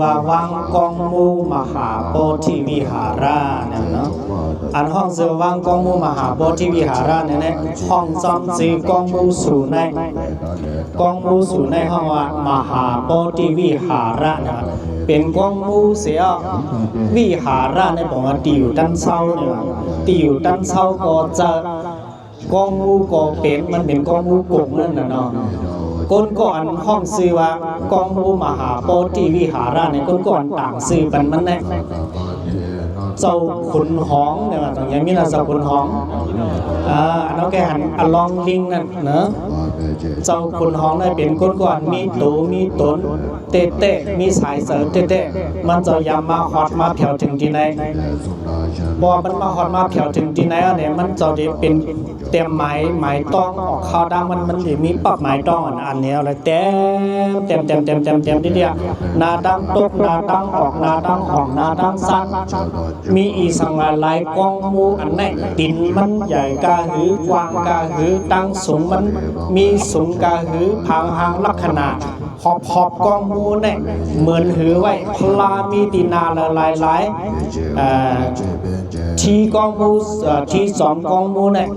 ว่าวังกองมูมหาโพธิวิหาราเนี่ยเนาะอันห้องเสือวังกองมูมหาโพธิวิหาราเนี่ยห้องจำซีกองมูสู่ในกองมูสู่ในห้องว่ามหาโพธิวิหาราเนี่ยเป็นกองมูเสียวิหาราในบอกว่าตีอยู่ด้านเศร้าเนี่ยตีอยู่ด้านเศร้าก็จะกองมูก็เป็นมันเป็นกองมูกงนั่นน่ะเนาะก้นก่อนห้องซื้อว่ากองมูมหาโพธิวิหาราในก้นก่อนต่างซื้อกันมันแน่เจ้าขุนหองเนี่ยตรงนี้มีนะเจ้าขุนหองอันนั้นแกหันอลองลิงนั่นเนอะเจ้าขุนหองได้เป็นก้นก่อนมีตูมีตนเตะมีสายเสือเตะมันจะยำมาฮอดมาแผ่วถึงที่ไหนบ่มันมาฮอดมาแผ่วถึงที่ไหนเนี่ยมันจะได้เป็นเต็มหมายต้องออกข้าวดังมันจะมีปักหมายต้องอันนี้อะไรเต็มที่เดียวนาดังตกนาดังออกนาดังออกนาดังสั้นมีอีสังหลายกองมูอันไหนดินมันใหญ่กาหือกว้างกาหือตั้งสูงมันมีสูงกาหือพางหางลักษณะหอบกองมูเนี่ยเหมือนหือไว้พลามีตีนาหลายทีกองมูทีสองกองมูเนี่ย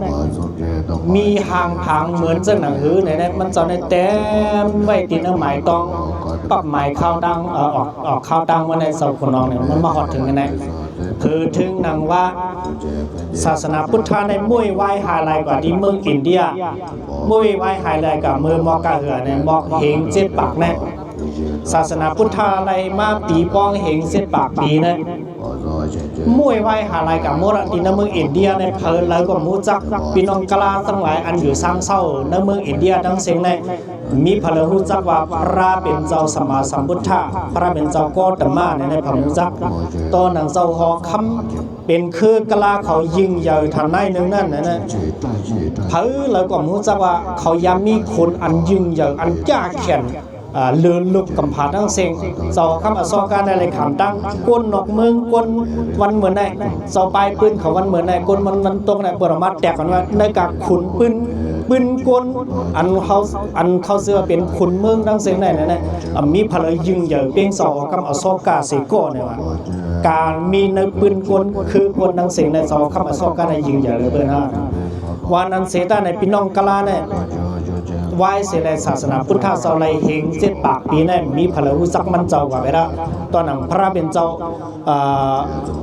มีหางผางเหมือนเจ้าหนังหือเนี่ยมันจะในเต็มไว้ตีนหมายต้องปักหมายข้าวดังออกข้าวดังมาในเสาขนองเนี่ยมันมาหอดถึงกันไหนคือถึงนังว่าศาสนาพุทธในมุ้ยไหว้หาลายกว่าที่เมืองอินเดียมุ้ยไหว้หาลายกับเมืองมอกาเหือเนี่ยมอกเหงเจ็ดปากเนี่ยศาสนาพุทธอะไรมาปีป้องเหงเจ็ดปากปีเนี่ยมุ้ยไหว้หาลายกับมรดินเมืองอินเดียในเพลินแล้วก็มูจักพี่น้องกลาทั้งหลายอันอยู่สร้างเศร้าในเมืองอินเดียทั้งเสียงในมีพลังรู้จักว่าพระเป็นเจ้าสมมาสัมพุทธะพระเป็นเจ้าโกตมะในพระรู้จักตอนหนังเจ้าหอคำเป็นคือกลาเขายิงใหญ่ทางในนึงนั่นนะเพลินแล้วก็รู้จักว่าเขายามีคนอันยิงใหญ่อันยากแข็งเลือนลุกกำผาทั้งเสียงเสาคำอสการในขามตั้งก้นนกเมืองก้นวันเหมือนในเสาปลายปืนเขาวันเหมือนในก้นมันตรงในปรมัตแตกกันว่าในกากขุนปืนก้นอันเขาเสื้อเป็นขุนเมืองทั้งเสียงในนั่นนะมีพลังยิงใหญ่เพียงเสาคำอสกาเสก้เนี่ยว่าการมีในปืนก้นคือก้นทั้งเสียงในเสาคำอสการในยิงใหญ่เลยเพื่อนฮะวันนั้นเสดาในพี่น้องกลาเนี่ยไหว้เสด็จศาสนาพุทธศาสนาเฮงเจ็ดปากปีนั้นมีพลังรู้จักมันเจ้ากว่าไปแล้วตอนนั้นพระเป็นเจ้า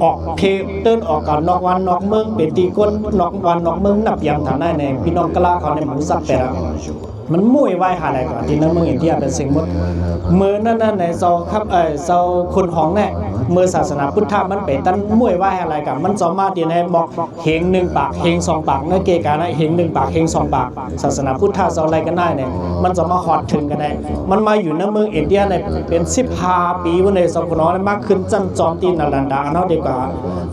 ออกเพเดินออกกันนอกวันนอกเมืองเป็นตีก้นนอกวันนอกเมืองนับอย่างฐานะในพี่น้องกล้าเขาในหมู่สักแต่ละมันมุ่ยไหว้หาอะไรก่อนที่นั่นเมืองอินเดียเป็นสิ่งมดเมื่อนั้นในเจ้าครับเจ้าคนของเนี่ยเมื่อศาสนาพุทธมันเป็นตั้งมุ่ยไหว้อะไรกันมันจะมาที่ในบอกเฮงหนึ่งปากเฮงสองปากนั่นเกี่ยกันนะเฮงหนึ่งปากเฮงสองปากศาสนาพุทธจะอะไรกันได้เนี่ยมันจะมาหอดถึงกันได้มันมาอยู่ในเมืองอินเดียในเป็น15 ปีวันในสองคนน้อยมากขึ้นจันจอมตีนลันดาเนาะดีกว่า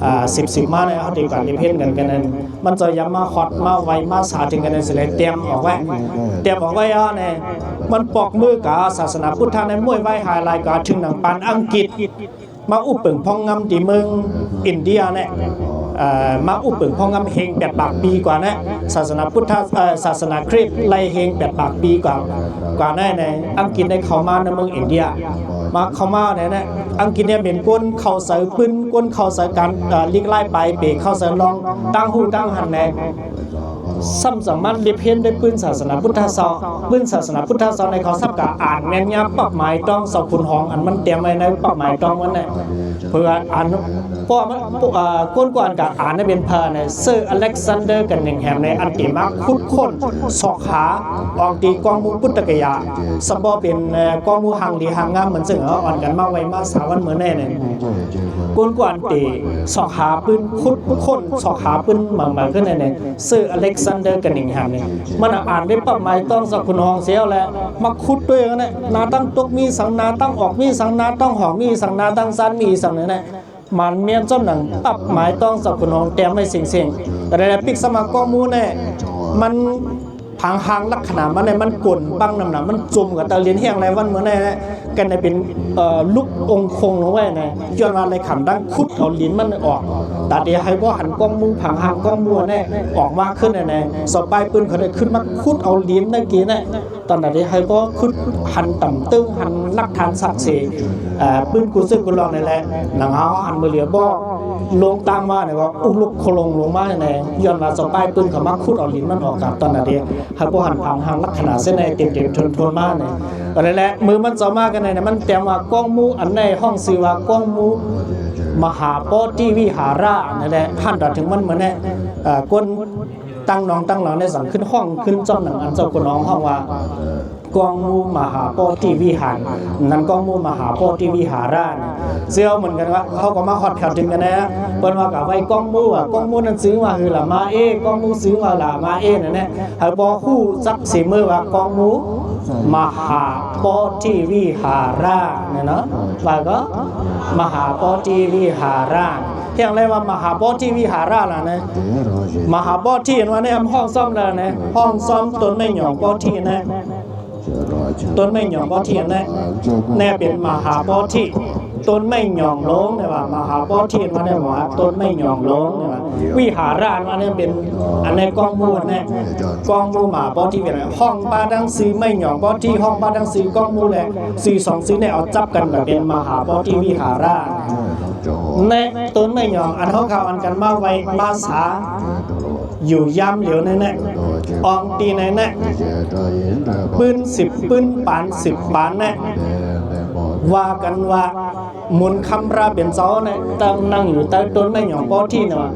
10มาเนี่ยเขาดีกว่าในเพ่นกันนั้นมันจะย้ำมาหอดมาไวมาสาถึงกันในสิเลยเตรียมออกไว้บอกว่าเนี่ยมันปอกมือกับศาสนาพุทธในมวยไหว้หายลายกับถึงหนังปานอังกฤษมาอุปเปิงพองงำที่เมืองอินเดียเนี่ยมาอุปเปิงพองงำเฮง8 ปากปีกว่านะศาสนาพุทธศาสนาคริสต์ไล่เฮง8 ปากปีกว่านั่นในอังกฤษได้เข้ามาในเมืองอินเดียมาเข้ามาเนี่ยอังกฤษเนี่ยเป็นก้นเข่าใส่ปืนก้นเข่าใส่การลิกไล่ไปเบรกเข้าใส่ลองตั้งหูตั้งหันแนซ้ำสมัญได้เพี้ยนได้ปืนศาสนาพุทธศาสนาปืนศาสนาพุทธศาสนาในเขาสับกะอ่านแม่นยำปักหมายต้องสอบคุณหองอันมันเตรียมไว้ในปักหมายต้องวันนี้เพื่ออ่านเพราะมันก้นกวนกับอ่านได้เป็นพาในเซอร์อเล็กซานเดอร์กันหนึ่งแห่งในอันติมาคุดค้นสอกหาออกตีกองมูพุทธกยาสมบูเป็นกองมูหางดีหางงามเหมือนซึ่งอ่อนกันมาไว้มาสาวันเหมือนแน่เนี่ยก้นกวนตีสอกหาปืนคุดค้นสอกหาปืนมาขึ้นในเซอร์อเล็กซานเดอร์กันหนึ่งแห่งเนี่ยมันอ่านได้ปักหมายต้องสอบคุณหองเสียแล้วมาคุดด้วยกันเนี่ยนาตั้งตกมีสังนาตั้งออกมีสังนาตั้งหองมีสังนาตั้งซันมีสังเนี่ยมันเมียนจนหนังปับหมายต้องสอบคุณหองเต็มไม่สิ่งแต่ในปิกสมัครข้อมูลเนี่ยมัน พังหางลักษณะมันในมันกลนบังน้ำหนักมันจุ่มกับตะเลียนแห้งไรวันเหมือนในกันในเป็นลูกองคงลงไว้ในย้อนว่าในขำดังคุดเอาลิ้นมันออกแต่เดี๋ยวให้ว่าหันกล้องมูพังหางกล้องมัวเนี่ยออกมาขึ้นในสบายปืนเขาได้ขึ้นมาคุดเอาลิ้นนั่นกี้เนี่ยตอนนั้นที่ให้ว่าคุดหันต่ำตึ้งหันลักฐานสักเสปืนกูซึ่งกูลองในแหละหนังเฮาหันมือเหลียวบ่ลงตามมาเนี่ยว่าอุลุกโคลงลงมาเนี่ยย้อนว่าสบายปืนเขามาคุดเอาลิ้นมันออกกับตอนนั้นที่ให้ว่าหันพังหางลักษณะเส้นในเต็มๆทนมาเนี่ยตอนนั้นแหละมือมันจะมากันเนี่ยมันเตรียมว่ากล้องมูอันในห้องซีว่ากล้องมูมหาโพธิวิหารานั่นแหละขั้นต่อถึงมันเหมือนเนี่ยก้นตั้งน้องตั้งหลังในสั่งขึ้นห้องขึ้นจ้องหนังอันเจ้าคนน้องห้องว่ากองมูมหาโพธิวิหารนั้นกองมูมหาโพธิวิหาราเซี่ยวเหมือนกันว่าเขาก็มาฮอดแถวถึงกันนะเปิ้นว่ากับไว้กองมูกองมูนั้นซื้อมาคือละมาเอกองมูซื้อมาละมานั่นแหละให้บ่ฮู้จักสิมือว่ากองมูมหาโพธิวิหาราเนี่ยเนาะว่าก็มหาโพธิวิหาราเที่ยงเลยว่ามหาโพธิวิหาราล่ะนะมหาโพธิเห็นว่าในห้องซ่อมแล้วนะห้องซ่อมต้นไม้หยองโพธินะต้นไม้หยองโพธินะแน่เป็นมหาโพธิต้นไม้หยองลงเนี่ยว่ามหาโพธิมาเนี่ยว่าต้นไม้หยองลงเนี่ยว่าวิหารามาเนี่ยเป็นอันในกองมูเนี่ยกองมูมหาโพธิเป็นห้องบ้านดังซีไม่หยองโพธิห้องบ้านดังซีกองมูแหละซีสองซีเนี่ยเอาจับกันแบบเป็นมหาโพธิวิหาราในต้นไม้หยองอันเขาข่าวอันกันมาไว้มาสาอยู่ย่ำเหลียวในเนี่ยอองตีในเนี่ยปืน10ปืนปาน10ปานเนี่ยว่ากันว่ามุนคำราเป็นเจ้าเนี่ยตั้งนั่งอยู่ใต้ต้นไม้หยองโพธิเนี่ย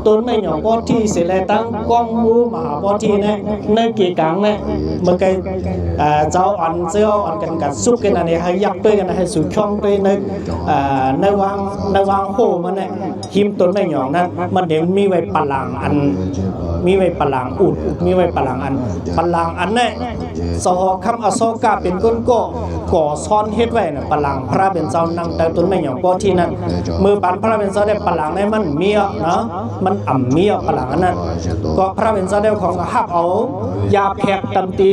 ต้นไม้หยองโพธิเสร็จแล้วตั้งกองมูมหาโพธิเนี่ยในกี่กังเนี่ยเมื่อไงเจ้าอันเจ้าอันกันกัดซุกกันอะไรให้ยักด้วยกันให้สุดช่องด้วยในวางโหมันเนี่ยหิมต้นไม้หยองนั้นมันเดี๋ยวมีไว้ปลังอันมีไว้ปลังอุดมีไว้ปลังอันเนี่ยสหคำอโศกาเป็นก้นก่อซ้อนเฮ็ดไว้เนี่ยปลังพระเป็นเจ้านั่งแต่ต้นไม้หยองโพธินั้นมือปันพระเป็นเจ้าได้ปลังในมันเมียเนาะมันอ่ำเมียปลังอันนั้นก็พระเป็นเจ้าได้ของหับเอายาแพกตันตี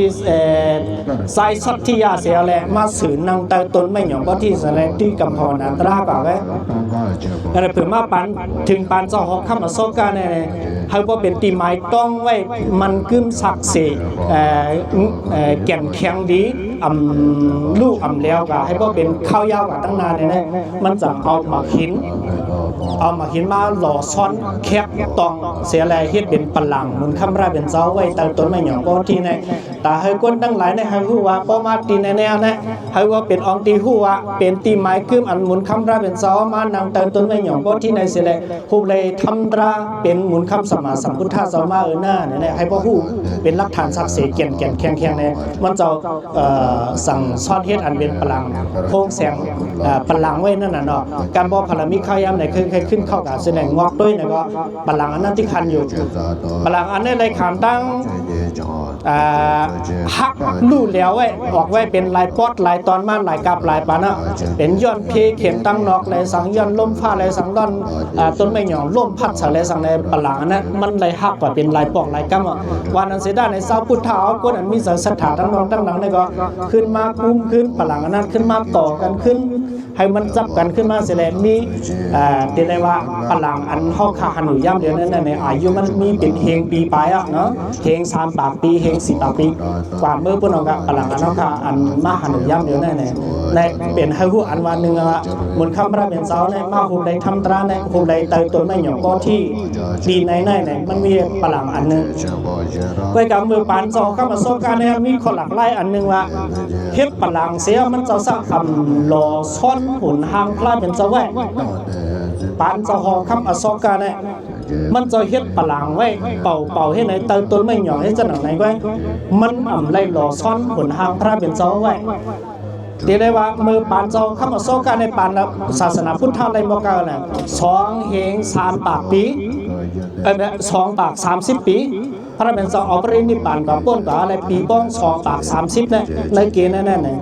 สายสัตที่ยาเสียแหละมาสื่อนั่งแต่ต้นไม้หยองโพธิแสดงที่กำพรนันตราก่าไว้อะไรเผื่อมาปันถึงปันเจ้าหอกคำอโศกาเนี่ยให้ว่าเป็นตีไม้ต้องไว้มันกึมศักดิ์สิทธิ์แก่นแข็งดีลูกแล้วก็ให้ว่าเป็นข้าวยาวกว่าตั้งนานเนี่ยนะมันจะเอามาหินมาหล่อซ้อนแคบตองเสียแลเฮ็ดเป็นปลังมุนคำราเป็นเจ้าไว้ตั้งต้นไม้หยองโพธิเนี่ยแต่ให้คนทั้งหลายเนี่ยให้ฮู้ว่าป้อมาตีแน่ๆนะให้ว่าเป็นองตีฮู้ว่าเป็นตีไม้กึมอันมุนคำราเป็นเจ้ามานั่งตั้งต้นไม้หยองโพธิในเสียแลฮู้เลยทำราเป็นมุนคำสมมาสัมพุทธะเจ้ามาหน้าเนี่ยให้พ่อฮู้เป็นหลักฐานศักดิ์สิทธิ์แก่นแข็งเนี่ยมันจะสั่งซ้อนเฮ็ดอันเป็นปลังโพงแสงปลังไว้นั่นน่ะเนาะการบ่พลามิข้าวยามไหนเคยขึ้นเข้ากับแสดงงอกด้วยเนี่ยก็ปลังอันนั้นที่คันอยู่ปลังอันนี้เลยขามตั้งหักลู่แล้วไว้ออกไว้เป็นลายปอดลายตอนมาลายกับลายปานะเป็นย้อนเพเข็มตั้งนอกลายสังย้อนลมฟ้าลายสังด้อนต้นไม้หยองลมพัดสลายสังในปลังอันนั้นมันลายหักกว่าเป็นลายปอกลายกำวันนั้นเสด็จในเสาพุทธาก็อันมีสถานตั้งนองตั้งหลังนี่ก็ขึ้นมาคุ้มขึ้นปลังอันนั้นขึ้นมาต่อกันขึ้นให้มันจับกันขึ้นมาเสร็จมีเดี๋ยวได้ว่าปลังอันห้องขาหันหนูย่ำเดี๋ยวนั้นในอายุมันมีเป็นเฮงปีปลายอ่ะเนาะเฮง3 ปากปีเฮง4 ปากปีกว่าเมื่อปุ่นเอากับปลังอันห้องขาอันมาหันหนูย่ำเดี๋ยวนั้นในเป็นให้ผู้อันวันหนึ่งอ่ะมุนคำพระเป็นเจ้าในมาภูมิได้ทำตราในภูมิได้เติมตัวไม่หยองก็ที่ดีในมันมีปลังอันนึงไว้กับมือปานเจ้าเข้ามาโซกาเนี่ยมีคนหลักไล่อันนึงว่าเฮ็ดปลังเสียมันจะสักหล่อซ้อนหุ่นหางพระเป็นเจ้าไว้ปานเจ้าหอคำอโศกาเนี่ยมันจะเฮ็ดปลังไว้เป่าให้ในเติมต้นไม่หย่อให้จะหนังไหนไว้มันไล่หล่อซ้อนหุ่นหางพระเป็นเจ้าไว้เดี๋ยวได้ว่ามือปานเจ้าคำอโศกาในปานศาสนาพุทธในโมกาเนี่ย2 เฮง 3 ปากปี2 ปาก 30 ปีพระเป็นเจ้าเอาปรินิพพานกับป้นกับอะไรปีป้อง2 ปาก 30เนี่ยในเกณฑ์แน่ๆเนี่ย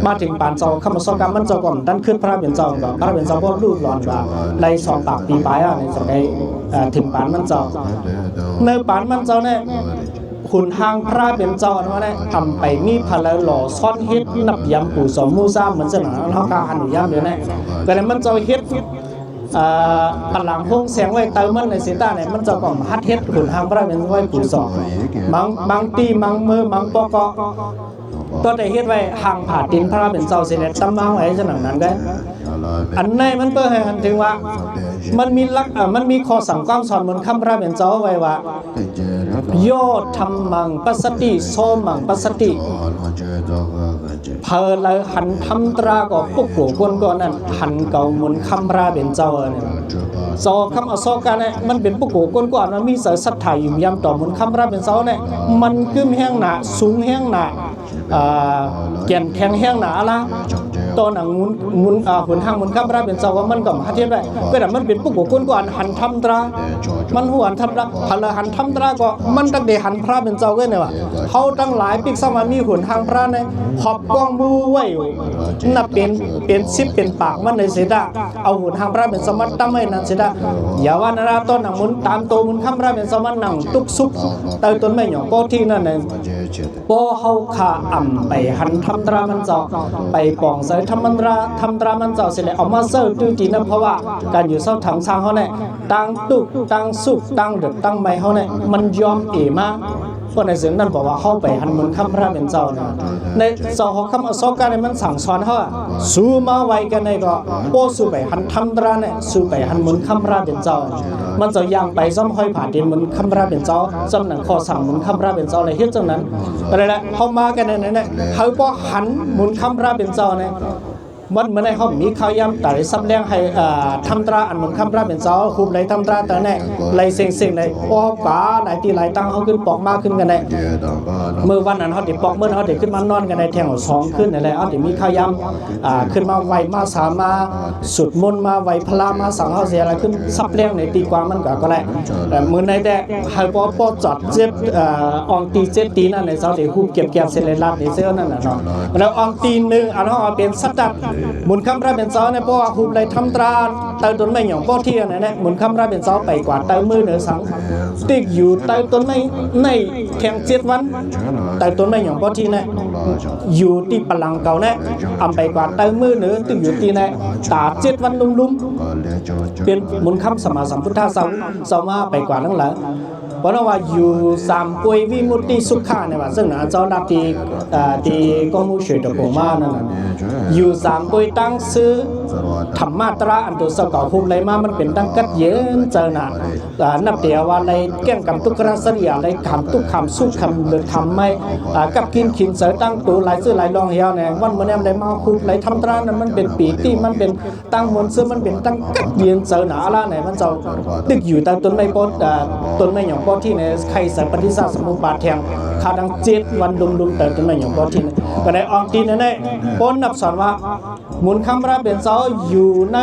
มาถึงปานเจ้าคำอโศกามันเจ้าก่อนดันขึ้นพระเป็นเจ้ากับพระเป็นเจ้าก็รูดหลอนว่าใน2 ปากปีปลายในจะได้ถึงปานมันเจ้าในปานมันเจ้าเนี่ย ขุนหางพระเป็นเจ้าว่าได้ทำไปมีพลหล่อซ่อนเฮ็ดนับยำปู่สมมูซ่าเหมือนสนามเขาการหันยำเดี๋ยวนี้ก็เลยมันเจ้าเฮ็ดพลังพงเสียงไว้เติมมันในเสตาเนี่ยมันเจ้าก็ฮัดเฮ็ดขุนหางพระเป็นไว้ปู่สองบางตีบางมือบางปอกตัวได้เฮ็ดไว้ห่างผ่าดินพระเป็นเจ้าเสด็จตำมาไว้สนามนั้นได้อันในมันเปิดให้กันถึงว่ามันมีลักมันมีข้อสั่งความสอนบนคำพระเป็นเจ้าไว้ว่าโยธรรมังปัสสติโสมังปัสสติเพอเลยหันทำตราก็ปุกโกคนก่อนนั้นหันเก่ามุนคำพระเป็นเจ้าเนี่ยโซคำอโศกาเนี่ยมันเป็นปุกโกคนก่อนมันมีเสือสัตย์ถ่ายยุ่มยำต่อมุนคำพระเป็นเจ้าเนี่ยมันกึมแห้งหนาสูงแห้งหนาแก่นแข็งแห้งหนาละตัวหนังมุนหุ่นห้างมุนข้ามราเป็นเจ้าว่ามันก็มาเทียบได้ก็แต่มันเป็นปุ๊กบุกคนก่อนหันทำตรามันหัวหันทำตราพลหันทำตราก็มันตั้งแต่หันพระเป็นเจ้าก็เนี่ยว่าเขาตั้งหลายปีสมามีหุ่นห้างพระเนี่ยหอบกองบูไว้นับเป็นซิปเป็นปากมันในเสดาเอาหุ่นห้างพระเป็นสมัติตั้งไว้นั่นเสดาอย่าว่านาราต้นหนังมุนตามโตมุนข้ามพระเป็นสมัติหนังตุกซุกเติมต้นไม่หยองโปที่นั่นเนี่ยโปเขาขาอ่ำไปหันทำตรามันเจ้าไปปองใส่ทำมันทำตรามันเจ้าเสร็จแล้วเอามาเสิร์ฟดูจีนะเพราะว่าการอยู่เศร้าถังซางเขาเนี่ยตั้งตุกตั้งสุกตั้งเดือดตั้งไม้เขาเนี่ยมันยอมเอ๋มากเพราะในเสียงนั้นบอกว่าเข้าไปหันเหมือนคำพระเป็นเจ้าเนี่ยในสองคำอโศกการเนี่ยมันสั่งสอนเขาอะสู้มาไว้กันในก็โป้สู้ไปหันทำตราเนี่ยสู้ไปหันเหมือนคำพระเป็นเจ้ามันจะย่างไปซ้ำห้อยผ่าดินเหมือนคำพระเป็นเจ้าซ้ำหนังคอสั่งเหมือนคำพระเป็นเจ้าเลยเฮ็ดจังนั้นอะไรละเขามากันในนั้นเนี่ยเขาก็หันเหมือนคำพระเป็นเจ้าเนี่ยมันเหมือนในห้องมีข้าวยำแต่ซับเลี้ยงให้ทำตราอันเหมือนคำพระเป็นเจ้าคุมเลยทำตราแต่เนี่ยเลยเซ็งๆเลยโอ้ป๋าไหนตีไหลตั้งเขาขึ้นปอกมากขึ้นกันเลยเมื่อวันนั้นเขาเด็กปอกเมื่อเขาเด็กขึ้นมานอนกันในแทงสองขึ้นอะไรเขาเด็กมีข้าวยำขึ้นมาไวมาสามาสุดมนมาไวพลามาสังเขาเสียอะไรขึ้นซับเลี้ยงในตีกวางมันก็ได้แต่มือในแต่ให้ปอจอดเจ็บองตีเจ็บตีนั่นในเขาเด็กคุมเก็บเสร็จเลยรัดในเสื้อนั่นแหละเนาะแล้วองตีหนึ่งอันเขาเป็นสัตว์มุนคำพระเป็นเจ้าเนี่ยเพราะว่าคุมเลยทำตราเติมต้นไม้หยองพ่อเทียนเนี่ยมุนคำพระเป็นเจ้าไปกว่าเติมมือเหนือสังติดอยู่เติมต้นไม้ในแข่ง7 วันเติมต้นไม้หยองพ่อเทียนเนี่ยอยู่ที่ปลังเก่าเนี่ยอำไปกว่าเติมมือเหนือติดอยู่ที่เนี่ยตา7 วันลุ่มๆเป็นมุนคำสมาสัมพุทธะสาวมาไปกว่าทั้งหลายเพราะว่าอยู่3 ป่วยวิมุตติสุขะเนี่ยว่าซึ่งนะเจ้าดับที่กองมุเฉยตะโกมานั่นน่ะอยู่3 ป่วยตั้งซื้อธรรมาตราอันตัวสกอภูมิไรมามันเป็นตั้งกัดเย็นเจอหนานับเดียวว่าในแก้มกำตุกระสริยาในคำตุกคำสุขคำเลือดคำไม่กับกินขินเสยตั้งตัวหลายซื้อหลายรองเหี่ยวเนี่ยวันเมื่อนี้ได้มาคุบไหลทำตรานั้นมันเป็นปีที่มันเป็นตั้งมวลซื้อมันเป็นตั้งกัดเย็นเจอหนาละเนี่ยมันจะตึกอยู่ตั้งต้นไม้ปอต้นไม้หยองปอที่ในใครสัปฏิสาสมุปบาทแทงขาดัง7 วันดุมๆแต่ต้นไม้หยองปอที่ก็ได้ออกตีนนั่นเองปนนับสอนว่ามุนคำพระเป็นเจ้าอยู่ใน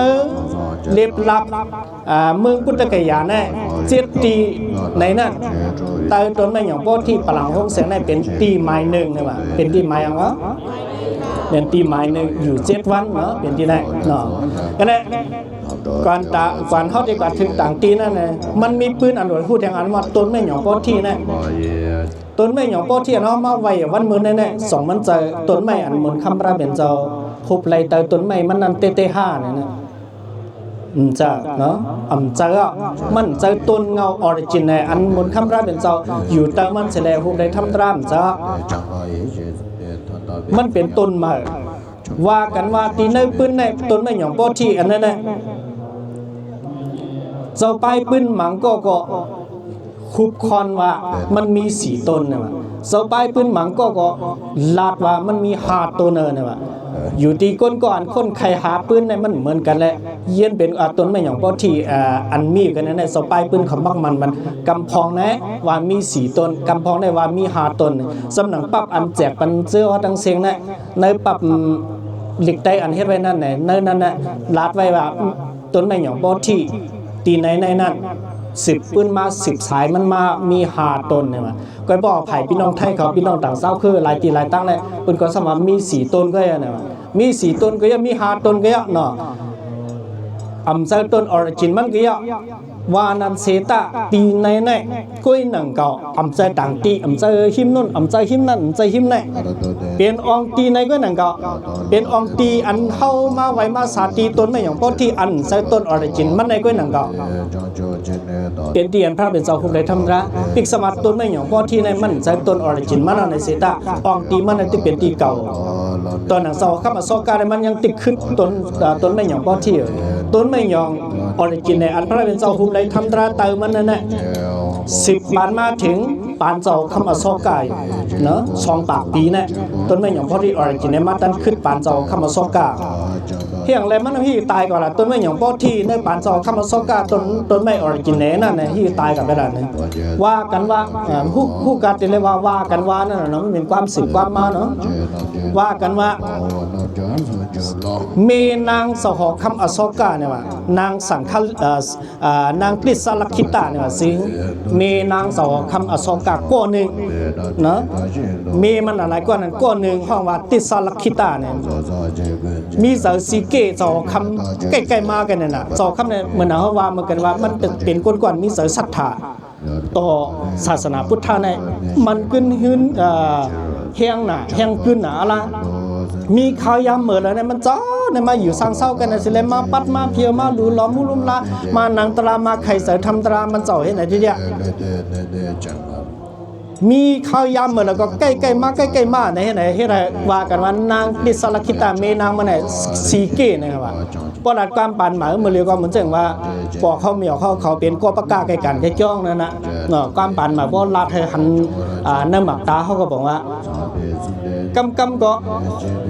เล็บลับเมืองพุทธกยาเนี่ย7 ตีในนั้นใต้ต้นไม้หยองปอที่ปลังห้องเสียงในเป็นตีไม้1เนี่ยว่าเป็นตีไม้ยังวะเป็นตีไม้1อยู่7 วันเนาะเป็นที่ไหนเนาะก็ได้ก่อนเข้าที่ก่อนถึงต่างตีนั่นเลยมันมีปืนอันหลวงพูดอย่างอันว่าต้นไม้หยองปอที่เนี่ยต้นไม้หยองปอที่เนาะมาไว้วันมื้อนั่นแหละ2 มันจะต้นไม้อันเหมือนคำพระเป็นเจ้าคุบไหลเตต้นไม้มันนั่นเต5เนี่ยนะจะเนาะเจอมันเจอต้นเงาออริจินในอันเหมือนคำพระเป็นเจ้าอยู่แต่มันเสร็จแล้วคุบไหลทำตรามจะมันเป็นต้นไม้ว่ากันว่าตีในปืนในต้นไม้หยองปอที่อันนั้นแหละเจ้าไปปืนหมังก็คุบคอนว่ามันมี4 ต้นเนี่ยว่าเจ้าไปปืนหมังก็ลาดว่ามันมี5 ต้นเนี่ยว่าอยู่ตีก้นก่อนคนใครหาปืนเนี่ยมันเหมือนกันแหละเย็นเป็นต้นไม้หยองปอที่อันมีกันเนี่ยเจ้าไปปืนเขามักมันกำพองนะว่ามี4 ต้นกำพองได้ว่ามี5 ต้นสำนักปรับอันแจกปันเสื้อทั้งเสียงนะในปรับหลีกใต้อันเฮ็ดไว้นั่นไหนในนั้นน่ะลาดไว้ว่าต้นไม้หยองปอที่ตีในนั้น10 ปืนมา10 สายมันมามี5 ต้นเนี่ยมาก็บอกไผ่พี่น้องไทยเขาพี่น้องต่างเศร้าคือหลายตีหลายตั้งเลยปืนก็สมานมี4 ต้นก็ยังเนี่ยมี4 ต้นก็ยังมี5 ต้นก็ยังเนาะเจอต้นออริจินมันก็ยัง วานันเสตะตีในในก้อยหนังเก่าอำใจต่างตีอำใจหิมนุ่นอำใจหิมนั่นอำใจหิมในเป็นองตีในก้อยหนังเก่าเป็นองตีอันเข้ามาไว้มาสาตีต้นไม่อย่างพอที่อันใส่ต้นออริจินมันในก้อยหนังเก่าเป็นตีอันพระเป็นเจ้าคุมได้ทำระปิกสมัติต้นไม่อย่างพอที่ในมันใส่ต้นออริจินมันในเสตะองตีมันในที่เป็นตีเก่าตอนหนังเสาข้ามาโซกาในมันยังติดขึ้นต้นไม่อย่างพอที่ต้นไม่อย่างออริจินในอันพระเป็นเจ้าคุมได้ทำระเติมมันนั่นแหละ10 ปานมาถึงปานเจ้าข้ามาโซกาเนาะ2 ปากปีเนี่ยต้นไม่อย่างพอที่ออริจินในมาตันขึ้นปานเจ้าข้ามาโซกาเฮียงอะไรมันที่ตายก่อนละต้นไม่อย่างพอที่ในปานเจ้าข้ามาโซกาต้นไม่ออริจินในนั่นเนี่ยที่ตายกับไปแล้วเนี่ยว่ากันว่าผู้การติเลยว่ากันว่านั่นน่ะเนาะมันเป็นความสืบความมาเนาะว่ากันว่าเมนางสหคำอโศกาเนี่ยว่านางสังฆนางกฤษลักขิตาเนี่ยว่าสิงเมนางสหคำอโศกาก้อนหนึ่งเนาะเมมันอะไรก้อนนั้นก้อนหนึ่งห้องว่าติสลักขิตาเนี่ยมีเสาสีเกสหคำใกล้ๆมากันเนี่ยนะสหคำเนี่ยเหมือนเขาว่าเหมือนกันว่ามันเป็นก้อนๆมีเสาศรัทธาต่อศาสนาพุทธะเนี่ยมันขึ้นหื้นแห้งหนาแห้งขึ้นหนาละมีข้าวยำเหมือนอะไรมันจ้าเนี่ยมาอยู่สร้างเศร้ากันนะสิเลยมาปัดมาเพียวมาดูล้อมมุลุมละมาหนังตรามาไข่เสือทำตรามันเจ้าเห็นไหนทีเดียวมีข้าวยำเหมือนแล้วก็ใกล้ๆมาใกล้ๆมาในเห็นไหนเห็นไหนว่ากันว่านางดิสลักขิตาเมนางมันไหนสีเก๋นะครับว่าปอดัดความปานหมายเมื่อเรียกว่าเหมือนเจังว่าปอกเขาเหมียวเขาเป็นกัวปากกาไก่กันไก่จ้องนั่นนะเนาะความปานหมายเพราะลาดให้หันน้ำหมักตาเขาก็บอกว่ากำก็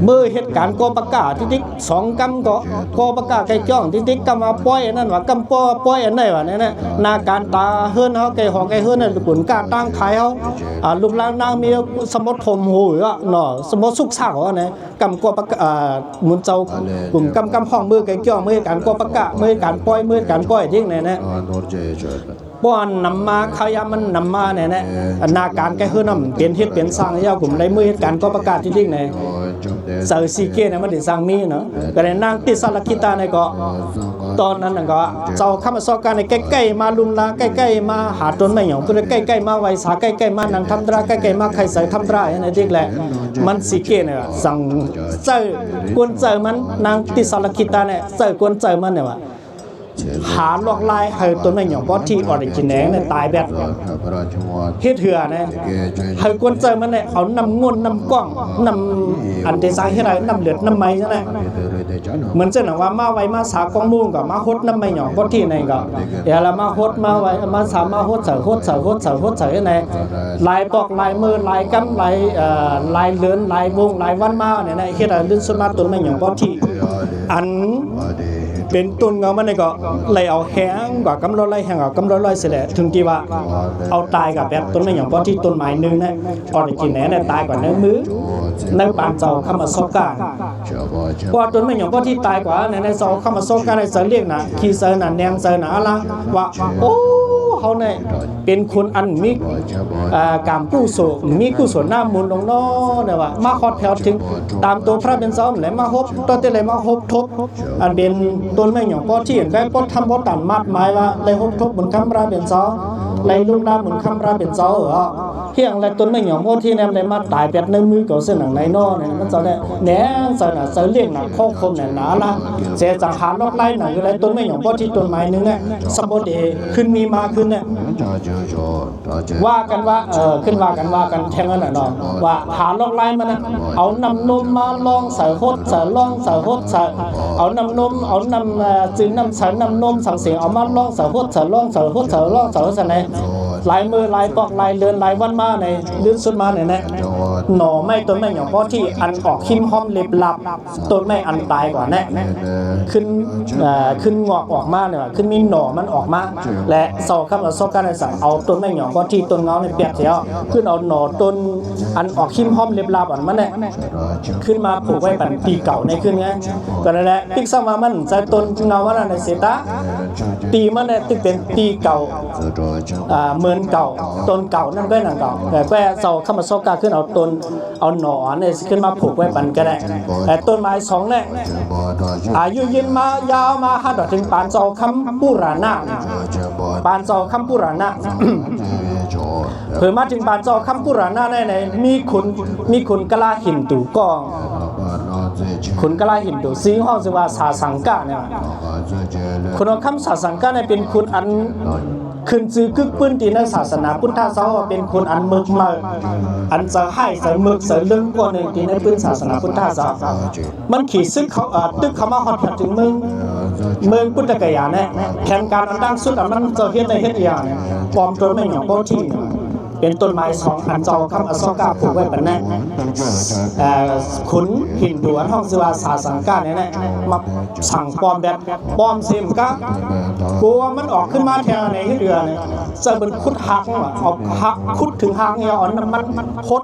เมื่อเหตุการณ์กัวปากกาที่ดิ๊ก2 กำก็กัวปากกาไก่จ้องที่ดิ๊กกำมาป้อยนั่นว่ากำป้อยอันไหนวะเนี่ยนาการตาเฮิรนเขาไก่หอกไก่เฮิรนนั่นกุนกาตั้งขายเขาลูกหลานนางมีสมมติถมหูอ่ะเนาะสมมติสุกซากอ่ะนะกำกัวปากมุนเจ้ากลุ่มกำห้องมือไก่จ้องมือการกัวปากกามือการป้อยมือการก้อยทิ้งเนี่ยนะป้อนนำมาข้าวยามันนำมาเนี่ยนะนาการแกคือน้ำเปลี่ยนเฮ็ดเปลี่ยนสร้างยาวกลุ่มได้มือเหตุการณ์ก็ประกาศที่ดิ้งในเสาซีเกเนี่ยมันได้สร้างมีเนาะก็ได้นางติสลักขิตาในก็ตอนนั้นก็เจ้าข้ามาสอการในใกล้ๆมาลุมลาใกล้ๆมาหาต้นไม้หยองก็เลยใกล้ๆมาไว้สาใกล้ๆมานางทำตราใกล้ๆมาใครใส่ทำตราในดิ้งแหละมันซีเกเนี่ยสั่งเจ้ากวนเจ้ามันนางติสลักขิตาเนี่ยเจ้ากวนเจ้ามันเนี่ยว่าหาลอกลายให้ต้นไม้หยองเพราะที่ออริจินแนลเนี่ยตายแบบเฮ็ดเถื่อนะให้กวนใจมันเนี่ยเอานำงนนำกล้องนำอันเดซ่าเฮ็ดอะไรนำเลือดนำไม้ใช่ไหมเหมือนเจ้าหนังว่ามาไว้มาสากองมุงกับมาฮดน้ำไม้หยองเพราะที่ไหนก็อย่าละมาฮดมาไว้มาสามาฮดเสือฮดเสือฮดเสือฮดเสือไหนลายปอกลายมือลายกำลายเลือนลายวงลายวันมาเนี่ยนะเฮ็ดอะไรลื่นสุดมาต้นไม้หยองเพราะที่อันเป็นต้นเงามันนี่ก็เลยเอาแห้งกว่ากำลังไล่แห้งกว่ากำลังไล่เสียแหละถึงที่ว่าเอาตายกับแบบต้นไม้อย่างเพราะที่ต้นไม้นึงนะออริจินแหนตายกว่าเนื้อมือในปานเจ้าข้ามาโซกาเพราะต้นไม้อย่างเพราะที่ตายกว่าในเจ้าข้ามาโซกาในเสือเรียกนะขี้เสือน่ะแนงเสือน่ะอะไรว่าโอ้เขาเนี่ยเป็นคนอันมีการกู้โสมีกู้โสหน้ามูลลงน้อเนี่ยว่ามาฮอดแถวถึงตามตัวพระเป็นซ้อมไหนมาฮบตัวเตเลยมาฮบทบอันเป็นต้นไม้หยองป้อที่เห็นได้ป้อทำป้อตันมัดหมายว่าเลยฮบทบเหมือนคำราเป็นซ้อเลยลุงดาเหมือนคำราเป็นซ้อเฮียงเลยต้นไม้หยองป้อที่เนี่ยเลยมาตายแบบในมือเก่าเส้นหนังในนอเนี่ยมันจะได้แหน่เสือน่ะเสือเลี้ยงหนักข้อคมเนี่ยหนาละเสียสังหารลอกไล่หนังอะไรต้นไม้หยองป้อที่ต้นไม้นึงเนี่ยสมบูรณ์ขึ้นมีมาขึ้นเนี่ยว่ากันว่าขึ้นว่ากันแทงกันหน่อยน้องว่าหาลอกไล่มันนะเอานำนมมาลองใส่ฮดใส่ลองใส่ฮดใส่เอานำนมเอานำจืดนำใส่นำนมสั่งเสียงเอามาลองใส่ฮดใส่ลองใส่ฮดใส่ลองใส่ใส่ไหนลายมือลายปอกลายเลือนลายวันมาในลื่นสุดมาเนี่ยนะหน่อไม่ต้นไม่อย่างเพราะที่อันออกขิมห้อมเล็บหลับต้นไม่อันตายกว่าแน่ขึ้นงอกออกมาเนี่ยขึ้นมีหน่อมันออกมาและสอข้ามสอการในสั่งเอาต้นไม่หยองเพราะที่ต้นเงาในเปียกเสียขึ้นเอาหน่อต้นอันออกขิมห้อมเล็บหลับอันมันเนี่ยขึ้นมาปลูกไว้เป็นปีเก่าในขึ้นไงก็นั่นแหละปิกสมามันใส่ต้นเงามันในเสตาปีมันเนี่ยตึกเป็นปีเก่าเหมือน มือนเก่าต้นเก่านั่นก็หนังเก่าแต่แกเสาเข้ามาซอกกาขึ้นเอาต้นเอาหนอนเนี่ยขึ้นมาผูกไว้ปันก็ได้แต่ต้นไม้สองเนี่ยอายุยืนมายาวมาหัดถึงปานเสาคำปุราณะปานเสาคำปุราณะเผื่อมาถึงปานเสาคำปุราณะในมีขุนกะลาหินตูกองขุนกะลาหินตูซิงห้องสิว่าสาสังกะเนี่ยคุณคำสาสังกะเนี่ยเป็นคุณอันขึ้นซื้อกึกปื้นตีในศาสนาพุทธศาสนาเป็นคนอันมึกมาอันจะให้เสริมมึกเสริมเรื่องกว่าหนึ่งตีในปื้นศาสนาพุทธศาสนามันขี่ซึกเขาตึกเขามาหอดถึงเมืองพุทธกยาเนี่ยแผนการอันดังสุดมันจะเฮ็ดในเฮ็ดอย่างปลอมตัวไม่หยองโปที่เป็นต้นไม้สองอันเจ้าคำอโศกาผูกไว้ปันแน่ขุนหินดวนห้องสิวาสาสังกาเนี่ยมาสั่งปลอมแบบปลอมเซมก็กลัวมันออกขึ้นมาแทนในเดือนเนี่ยจะเป็นคุดหักออกหักคุดถึงหักเนี่ยอ่อนมันคด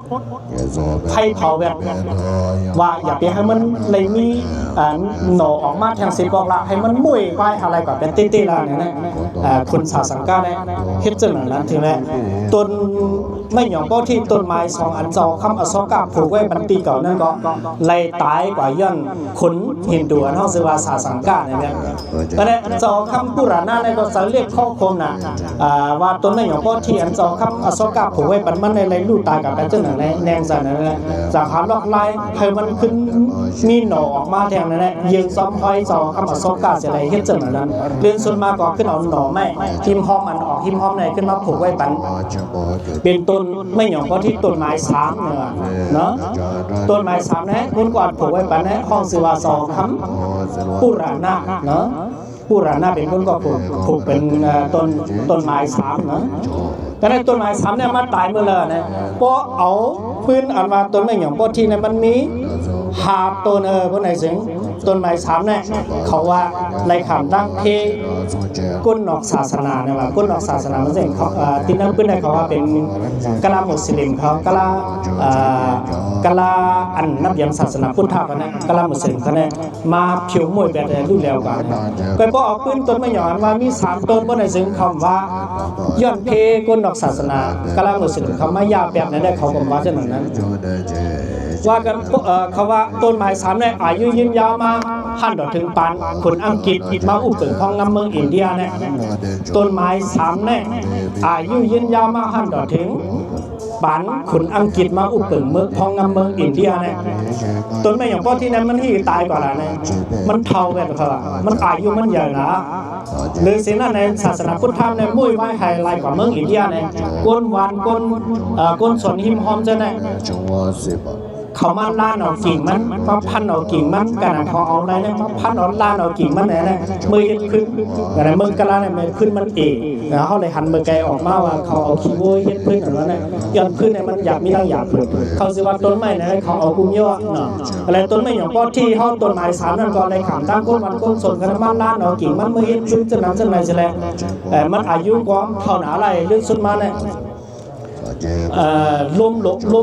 ไผ่เผาแบบว่าอย่าไปให้มันเลยมีหน่อออกมาแทงสิบอกละให้มันมุ่ยไปอะไรก่อนเป็นตีๆละเนี่ยคุณสาสังกาเนี่ยเฮ็ดจังนั้นถึงแม้ต้นไม่หยองก็ที่ต้นไม้สองอันเจ้าคำอโศกาผูกไว้บันตีเก่านั่นก็ไล่ตายกว่าย่อนขุนหินดวนห้องสิวาสาสังกาเนี่ยก็ได้เจ้าคำปุราณะเนี่ยก็จะเรียกข้อคมนะว่าต้นไม่หยองก็ที่อันเจ้าคำอโศกาผูกไว้บันมันในลู่ตายกับเป็นจังนั้นแนงจันนั่นแหละจากหาลอกไล่ให้มันขึ้นมีหน่อออกมาแทงนั่นแหละยืนซ้อมห้อยเจ้าคำอโศกาเสียไรเฮ็ดจังนั้นเรื่องส่วนมากก็ขึ้นเอาหน่อไม้หิมหอมอันออกหิมหอมในขึ้นมาผูกไว้บันเป็นต้นไม่หยองก็ที่ต้นไม้สามเนี่ยเนาะต้นไม้สามนะคุณกอดผูกไว้ปันนะห้องสิวาสองคำปุราณะเนาะปุราณะเป็นคนก็ผูกเป็นต้นไม้สามเนาะแต่ในต้นไม้สามเนี่ยมันตายเมื่อไรนะเพราะเอาพื้นอันมาต้นไม่หยองก็ที่เนี่ยมันมีหาบต้นพวกไหนสิงต้นไม้สามเนี่ยเขาว่าในคำตั้งเพก้นนอกศาสนาเนี่ยว่าก้นนอกศาสนามันสิเขาที่นั่นพื้นเนี่ยเขาว่าเป็นกะลามุสลิมเขากะลาอันนับยังศาสนาพุทธะกันนะกะลามุสลิมกันเนี่ยมาผิวมวยแบบรุ่นแล้วกันก็เพราะเอาพื้นต้นไม่หยองว่ามี3ต้นพวกไหนสิงคำว่าย้อนเพก้นนอกศาสนากะลามุสลิมเขาไม่ยาแบบนั้นได้เขาบอกว่าเช่นนั้นว่ากันเขาว่าต้นไม้สามเนี่ยอายุยืนยาวมาหันดอกถึงปานคนอังกฤษมาอุปถัมภ์ของน้ำเมืองอินเดียเนี่ยต้นไม้สามเนี่ยอายุยืนยาวมาหันดอกถึงปานคนอังกฤษมาอุปถัมภ์เมืองพองน้ำเมืองอินเดียเนี่ยต้นไม้อย่างพ่อที่นั้นมันที่ตายกว่าละเนี่ยมันเท่ากันเขามันอายุมันใหญ่นะหรือสิ่งนั้นในศาสนาพุทธเนี่ยมุ่ยไว้ไฮไลท์กว่าเมืองอินเดียเนี่ยก้นหวานก้นสนหิมหอมจะเนี่ยเขามาล่าเอากิ่งมันมาพันเอากิ่งมันกันเขาเอาอะไรเนี่ยมาพันเอาล่าเอากิ่งมันเนี่ยมือเฮ็ดขึ้นกันมือกะลาเนี่ยมันขึ้นมันเองแล้วเขาเลยหันมือไกลออกมาว่าเขาเอาขี้โวยเฮ็ดพื้นอย่างนั้นเนี่ยย้อนพื้นเนี่ยมันอยากมีตั้งอยากพื้นเขาสิว่าต้นไม้เนี่ยเขาเอากุ้มย่อเนาะอะไรต้นไม้อย่างก็ที่เขาต้นไม้สามนั่นก็เลยขำตั้งก้นมันก้นสนกันมาล่าเอากิ่งมันมือเฮ็ดขึ้นจะนำจะไหนจะแล้วมันอายุกว่าเท่าหนาอะไรเรื่องสุดมาเนี่ยล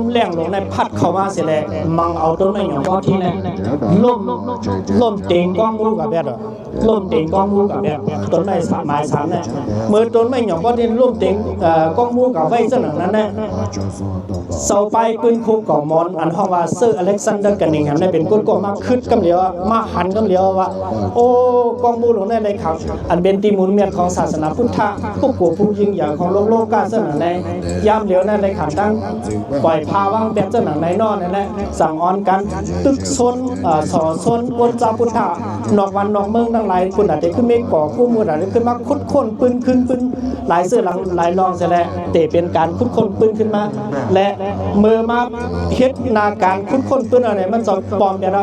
มแรงลงในพัดเข้ามาเสียแล้วมังเอาต้นไม้หยองก็ที่นั่นลมเต็งก้องมูกับแบบลมเต็งก้องมูกับแบบต้นไม้ไม้สามเนี่ยเมื่อต้นไม้หยองก็ที่ลมเต็งก้องมูกับไว้เสนอนั้นเนี่ยเสาไฟปืนคุกของมอนอันห้องว่าเซอร์อเล็กซานเดอร์กันนิงแฮมได้เป็นก้นก็มาคึดกำเหลียวมาหันกำเหลียวว่าโอ้ก้องมูลงในครับอันเป็นตีมูลเมียนของศาสนาพุทธะผู้กลัวผู้ยิ่งใหญ่ของโลกกาเสนอในย่ำเหลียวนั่นเลยขันตั้งปล่อยพาว่างแบบเจ้าหนังในนอนนั่นแหละสั่งออนกันตึกซนสอซนบนเจ้าพุทธะนอกวันนอกเมืองทั้งหลายคุณอาจจะขึ้นเมฆก่อคู่มืออาจจะขึ้นมาคุดค้นปืนขึ้นปืนหลายเสื้อหลายรองเสียแล้วแต่เป็นการคุดค้นปืนขึ้นมาและเมื่อมาเฮ็ดนาการคุดค้นปืนอะไรมันจะปลอมแบบ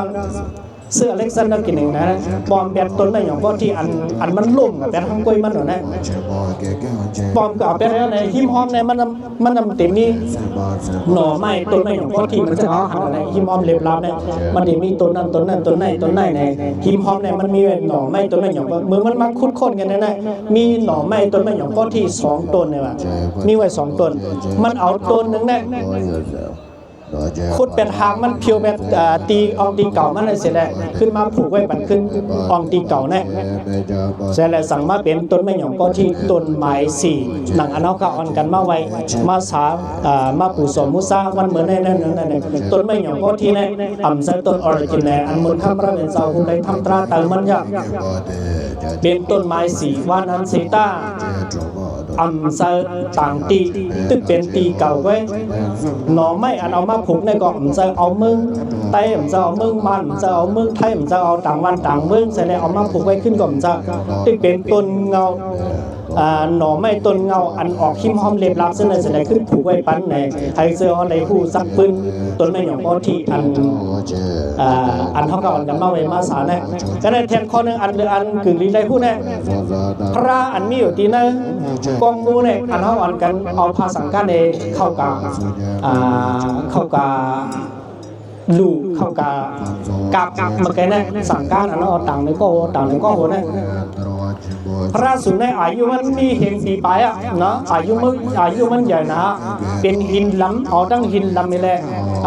เสื้ออเล็กซานเดอร์กินหนึ่งนะปลอมแบบต้นไม้อย่างพ่อที่อันมันลุ่มกับแบบทั้งกล้วยมันหนูนะปลอมกับแบบอะไรหิมหอมเนี่ยมันเต็มนี่หน่อไม้ต้นไม้อย่างพ่อที่มันจะเอาหันอะไรหิมหอมเล็บลับเนี่ยมันเต็มมีต้นนั้นต้นไหนในหิมหอมเนี่ยมันมีหน่อไม้ต้นไม้อย่างพ่อเมื่อมันมาคุดค้นกันนะมีหน่อไม้ต้นไม้อย่างพ่อที่2ต้นเนี่ยว่ะมีไว้2ต้นมันเอาต้นนึงเนี่ย ขุดเป็นหางมันเพียวแบบตีอองตีเก่ามันเลยเสร็จแล้วขึ้นมาผูกไว้ปันขึ้นอองตีเก่าแน่เสร็จแล้วสั่งมาเป็นต้นไม้หยองก็ที่ต้นไม้สี่หนังอันเอาก็อ่อนกันมาไว้มาสามาปู่สมมุสาวันเหมือนนั่นต้นไม้หยองก็ที่นั่นอ่ำใส่ต้นออริจินแนลอันมุนข้ามพระเป็นเจ้าคุณได้ทำตราเติมมันยากเป็นต้นไม้สีวานันเซตาอัมเซต่างตีตึกเป็นตีเก่าไว้หน่อไม่อันเอามาผูกในกล่องเซเอามึงไต้ผมจะเอามึงมันจะเอามึงไทยผมจะเอาต่างวันต่างมึงเสร็จแล้วเอามาผูกไว้ขึ้นกล่องจะตึกเป็นต้นเงาหน่อไม่ต้นเงาอันออกขิมหอมเล็บลับเสนอเสร็จขึ้นผูกไว้ปั้นในไฮเซอร์อะไรผู้ซักปืนต้นไม่หยองพอที่อันเท่ากับอันกันมาไว้มาสาเนี่ยก็ได้แทนข้อนึงอันกึ่งลีได้ผู้เนี่ยพระอันมีอยู่ที่นั่นกองมูเนี่ยอันเท่าอันกันเอาภาษาการเอเข้ากาลูกเข้ากากับเมื่อกี้เนี่ยสั่งการอันเอาต่างในก็โหเนี่ยพระสุนัยอายุมันมีเห็นปีไปอ่ะเนาะอายุมันใหญ่นะเป็นหินล้ำเอาตั้งหินล้ำนี่แหละ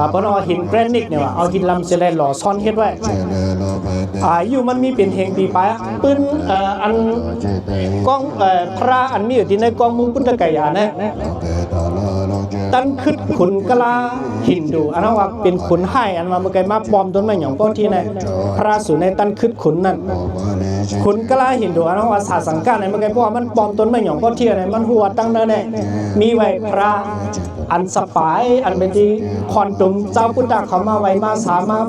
เพราะเอาหินแกรนิตเนี่ยว่าเอาหินล้ำเสร็จหล่อซ่อนเฮ็ดไว้อายุมันมีเป็นเฮงปีไปอ่ะปืนอันกองพระอันมีอยู่ที่ในกองมุงพุทธกายาเนี่ยตั้นขึ้นขุนกะลาหินดูอันนั้นว่าเป็นขุนให้อันมาเมื่อกี้มาปลอมต้นไม้หยองก้อนที่ในพระสุนัยตั้นขึ้นขุนนั่นขุนกะลาหินดูอันนั้นว่าศาสสังการในเมื่อกี้เพราะว่ามันปลอมต้นไม้หยองก้อนที่ในมันหัวตั้งนั่นเนี่ยมีไว้พระอันสปายอันเป็นที่คอนตุมเจ้าพุทธะเขามาไว้มาสามารถ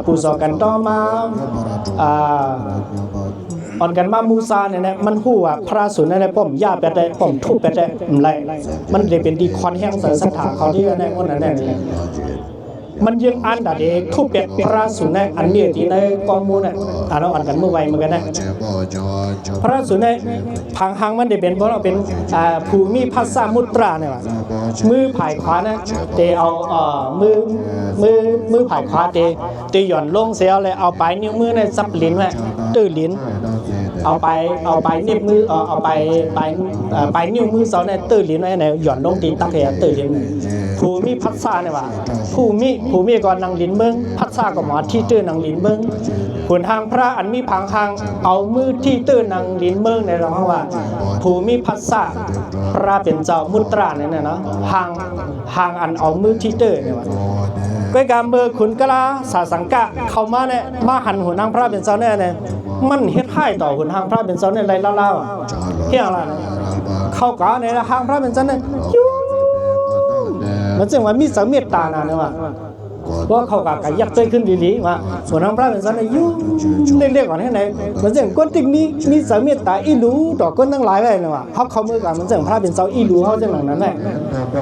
ปูสอกันต่อมาอ่อนกันมามูซาเนี่ยนะมันหัวพระสุนในป้อมย่าไปได้ป้อมทุบไปได้ไรมันเลยเป็นดีคอนแห้งเสริมสถานเขาที่ในวันนั้นเนี่ยมันยังอันดัดเอกทุบเป็ดพระสุนในอันนี้ที่ในกองมูเนี่ยเราอ่านกันเมื่อไวเหมือนกันนะพระสุนในพังหางมันได้เป็นเพราะเราเป็นภูมิพัสสมุตราเนี่ยมือผายขวานะเตเอามือผายขวาเตหย่อนลงเสียเลยเอาไปนิ้วมือในซับลิ้นไว้ตื้อลิ้นเอาไปนิ้วมือเอาไปนิ้วมือเสาในตื้อลิ้นไว้ในหย่อนลงตีตักเหยตื้อลิ้นภูมิพัสสะเนี่ยว่าภูมิก่อนนางลิ้นเบิ้งพัสสะก็หมอที่ตื้อนางลิ้นเบิ้งขุนทางพระอันมีพังหางเอามือที่ตื้อนางลิ้นเบิ้งในเราว่าภูมิพัสสะพระเป็นเจ้ามุตราเนี่ยเนาะหางอันเอามือที่ตื้อเนี่ยว่าก้อยการเบอร์ขุนกะลาสาสังกะเข้ามาเนี่ยมาหันหัวทางพระเป็นเจ้าเนี่ยมันเฮ็ดให้ต่อขุนทางพระเป็นเจ้าเนี่ยไรเล่าๆเฮียอะไรเข้ากะเนี่ยทางพระเป็นเจ้าเนี่ยมันจึงว่ามีสังเมตตานะเนี่ยว่าเขากะยักเต้ขึ้นดีๆว่าส่วนทางพระเป็นสันอายุเล็กๆก่อนให้ไหนมันจึงก้นติ๊กนี้มีสังเมตตาอีรู้ต่อก้นทั้งหลายเลยเนี่ยว่าเขามือกันมันจึงพระเป็นเจ้าอีรู้เขาจึงหลังนั้นแหละ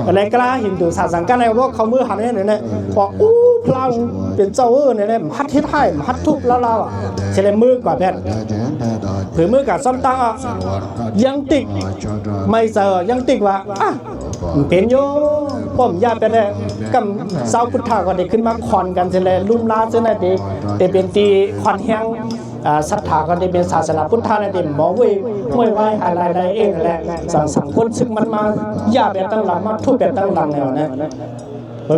อะไรกล้าหินดูศาสนาในว่าเขามือหันให้เนี่ยบอกอู้พระเป็นเจ้าเนี่ยพัดทิศให้พัดทุบแล้วอ่ะเฉลยมือก่อนแพทย์ถือมือกับซ้ำตั้งอ่ะยังติ๊กไม่เจอยังติ๊กว่าเป็นโยป้อมญาติไปได้กำเสาพุทธาก็ได้ขึ้นมาคอนกันเฉลยลุ่มลาเฉลยดีแต่เป็นตีคอนแห้งศรัทธาก็ได้เป็นศาสนาพุทธาในเด่นหมอเว่ยมวยไหวอะไรใดเองแหละสั่งคนซึ่งมันมาญาติแบบตั้งหลังมาทุบแบบตั้งหลังแล้วนะ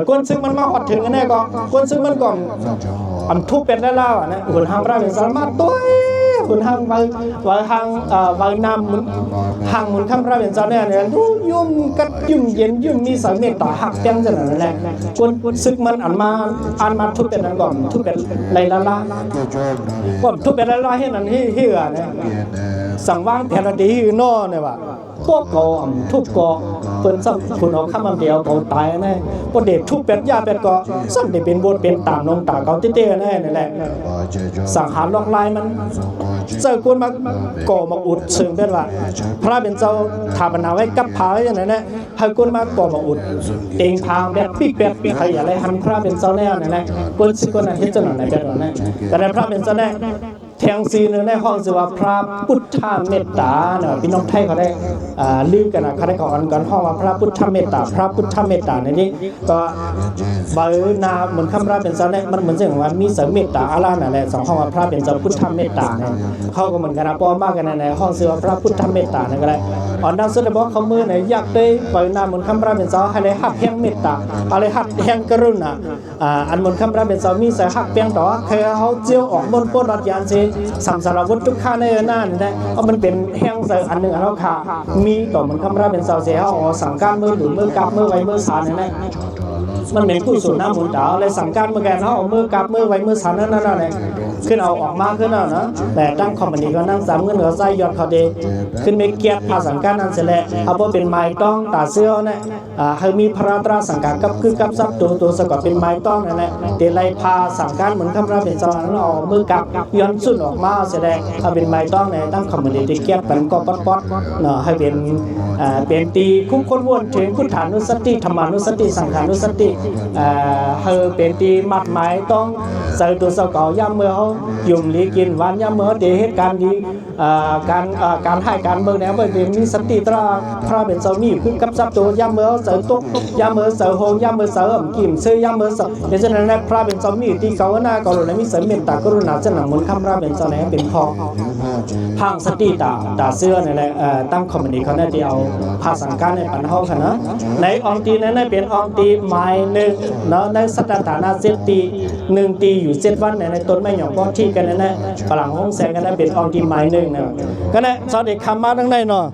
คนซึ่งมันมาหดถึงกันแน่ก็คนซึ่งมันก่อนทุบเป็นแล้วนะหุ่นห้างพระเป็นสามารถตัวหุ่นห้างวางน้ำห้างหุ่นข้ามพระเป็นเจ้าเนี่ยยุ่มกัดยุ่มเย็นยุ่มมีสายเมตตาหักเตี้ยงจะนั่นแหละคนซึ่งมันอันมาทุบเป็นนั่นก่อนทุบเป็นไรละก่อนทุบเป็นไรละให้นั่นให้เหือเนี่ยสั่งวางแผนดีนอเนี่ยว่าพวกกอทุบกอเปิ้นซ้ำคุณเอาข้ามเดียวเขาตายแน่พอเด็ดทุบเป็ดยาเป็ดก็ซ้ำได้เป็นบทเป็นตามนงตาเขาเต้ๆแน่นี่แหละสังหารลอกลายมันเจอคนมาก่อมาอุดเชิงเป็นว่าพระเป็นเจ้าถาปนาไว้กับพาอย่างนั้นนะให้คนมาก่อมาอุดเองพางแบบปีกแบบใครอะไรหันพระเป็นเจ้าแน่นั่นแหละคนสิคนนั้นเฮ็ดจังนั้นแบบนั้นแต่พระเป็นเจ้าแน่ แทงซีนึงในห้องสิว่าพระพุทธเมตตาเนาะพี่น้องไทยเขาได้ลือกันนะเขาได้ขอกันห้องว่าพระพุทธเมตตาพระพุทธเมตตาในนี้ก็ใบนาเหมือนคำราเป็นเจ้าเนี่ยมันเหมือนเสียงว่ามีเสริมเมตตาอะไรนั่นแหละสองห้องว่าพระเป็นเจ้าพุทธเมตตาเนี่ยเขาก็เหมือนกันนะป้อมากกันในห้องสิว่าพระพุทธเมตตาเนี่ยก็ได้อ่อนดังสุดเลยบอกเขามือไหนอยากได้ใบนาเหมือนคำราเป็นเจ้าให้ได้หักแห่งเมตตาอะไรหักแห่งกรุณาอันเหมือนคำราเป็นเจ้ามีใส่หักเพียงต่อเคยเขาเจียวออกบนป้นรัดยานสิสัมสารวัตถุข้าในหน้านี่ได้เพราะมันเป็นแห้งใส่อันหนึ่งอันเราขามีต่อเหมือนคำราเป็นเสาเสียเขาสั่งการมือหรือมือกับมือไว้มือสานนี่ได้มันเป็นผู้สูญน้ำหมุนดาวเลยสั่งการมือแกนเขาเอามือกับมือไว้มือสานนั่นเลยขึ้นเอาออกมาขึ้นเอานะแต่ตั้งคอมพานีก็นั่งซ้ำเงินเหลือไส้ยอดเขาเดขึ้นไม่เกียร์พาสั่งการนั่นเสร็จแล้วเอาพอเป็นไม้ต้องตาเสื้อเนี่ยให้มีพระตราสังกัดกับคือกับซับตัวสกัดเป็นไม้ต้องนั่นแหละเดลัยพาสั่งการเหมือนคำราเป็นเสาแล้วเอามือกับย้อนสุดออกมาเสร็จแล้วเอาเป็นไม้ต้องเนี่ยตั้งคอมพานีที่เกียร์เป็นก็ป๊อดเนาะให้เป็นตีคุ้มคนวนถึงพุทธานุสติธรรมานุสติสังขานุสติให้เป็นตีมัดหมายต้องใส่ตัวสกัดย่ำเมื่อเขายุ่มลีกินวันย่ำเมื่อเดเหตุการณ์ดีการให้การเมืองเนี่ยเป็นมีสติตราพระเป็นเสามีคือกับซับตัวย่ำเมื่อเสาตุกย่ำเมื่อเสาโฮงย่ำเมื่อเสากิ่มซื้อย่ำเมื่อเสาเพราะฉะนั้นพระเป็นเสามีที่เขาหน้าเขาเลยมีเสริมเมตตากรุณาจะหนังมนต์คำพระเป็นเสาเนี่ยเป็นพอพังสติตาเสื้อเนี่ยแหละตั้งคอมมิวนิเขาเนี่ยที่เอาภาษาสังการในปัญหาขนาดในองตีนั้นเป็นองตีไม้หนึ่งเนาะในสัตตานาเซตีหนึ่งตีอยู่เซตวันในต้นไม้หยองก้อนที่กันนั่นแหละฝรั่งห้องแสงกันนั่นเป็นองตีไม้หนึ่งนะก็เนี่ยสอนเด็กคำมาทั้งในเนาะ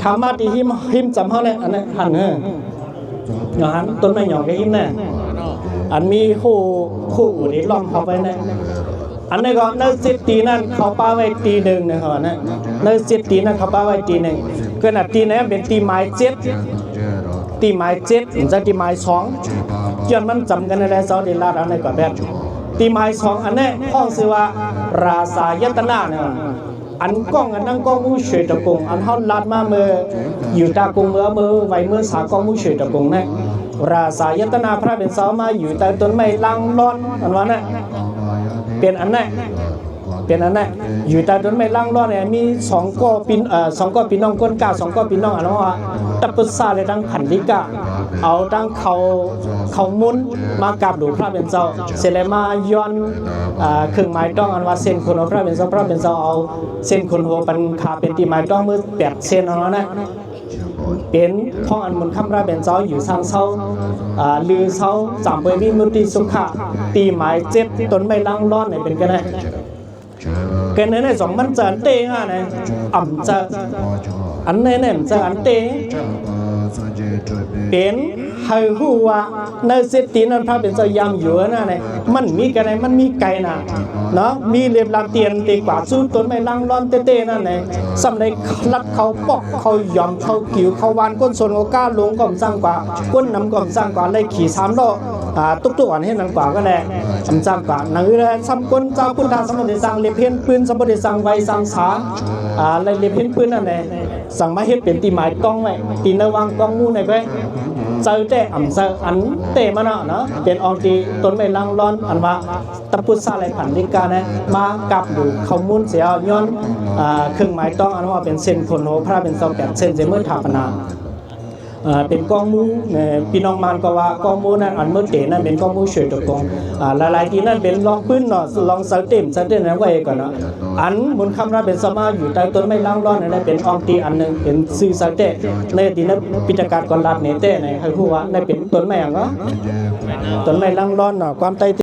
คำมาที่หิมจำเขาเนี่ยอันนี้หันเนาะหันต้นไม้หยองกับหิมเนี่ยอันมีคู่อุดล้อมเข้าไปเนี่ยอันนี้ก็ในเซตีนั่นเขาป้าไว้ตีหนึ่งนะครับนะในเซตีนั่นเขาป้าไว้ตีหนึ่งก็น่ะตีนั้นเป็นตีไม้เจ็ดตีไม้เจ็ดจะตีไม้สองจนมันจำกันในแล้วเสาเดลาดอันนี้ก็แบบตีไม้สองอันนี้ห้องชื่อว่าราสายตนาเนี่ยอันกล้องอันนั่งกล้องมูเฉยตะกงอันห้องลาดมาเมื่ออยู่ตากงเมื่อไว้เมื่อสากล้องมูเฉยตะกงเนี่ยราสายตนาพระเป็นเสามาอยู่ใต้ต้นไม้ลังร้อนอันว่าเนี่ยเป็นอันนั้นอยู่ใต้ต้นไม้ล่างล้อเนี่ยมีสองก้อปีน้องก้นกาสองก้อปีน้องอันว่าตับปุษาเลยทั้งขันธิกะเอาทั้งเขามุนมากราบดูพระเป็นเจ้าเสร็จแล้วมาย้อนเครื่องไม้ต้องอันว่าเส้นคนของพระเป็นเจ้าเอาเส้นคนหัวเป็นขาเป็นตีไม้ต้องมือ8เส้นอันนั้นนะเป็นห้องอันมุนคำราเป็นเจ้าอยู่ทางเสาลือเสาจำไปวิมุตติสุขะตีไม้เจ็บต้นไม้ล่างล้อเนี่ยเป็นกันได้cái này này giống bắn chán tê à này ẩm chợ ăn này này chợ ăn têเป็นให้หัวในเซตีนั้นพระเป็นเจ้ายามอยู่นะเนี่ยมันมีกันไหนมันมีไก่น่ะเนาะมีเรียบลำเตียนตีกว่าสู้ต้นไม้ลังร้อนเต้นั่นเนี่ยสำเร็จลัดเขาปอกเขายอมเขากิ่วเขาวานก้นส่วนเขาก้าลงก่อมสร้างกว่าก้นน้ำก่อมสร้างกว่าเลยขี่3ล้อตุ๊กอันให้นั่นกว่าก็แหละสำสร้างกว่านั่นคือซ้ำก้นเจ้าพุทธาสมบูรณ์สั่งเลี้ยเพี้ยนปืนสมบูรณ์สั่งไว้สั่งสาอะไรเลี้ยเพี้ยนปืนนั่นแหละสั่งมาเฮ็ดเป็นตีหมายกล้องไว้ตีนวางกล้องมูไหนไปเจอแต่เจออันเตมันเนาะเป็นองตีต้นไม้ลังร้อนอันว่าตะพุษาอะไรผันดิกาเนี่ยมากับดูเขามุนเสียย้อนเครื่องหมายต้องอันว่าเป็นเส้นคนโหพระเป็น28เส้นเสมอถาปนาเป็นกองมูพี่น้องมันก็ว่ากองมูนั้นอันเมื่อเตนั้นเป็นกองมูเฉยตะกงหลายๆที่นั่นเป็นลองปืนเนาะลองเสาเต็มนั้นไว้ก่อนเนาะอันมุนคำราเป็นสมาอยู่ใต้ต้นไม้ลังร้อนนั่นเป็นองตีอันนึงเป็นซื่อเสาเตในที่นั้นพิจารก่อนรัดเนเตในให้ผู้ว่าในเป็นต้นไม้อย่างก็ต้นไม้ลังร้อนเนาะความใต้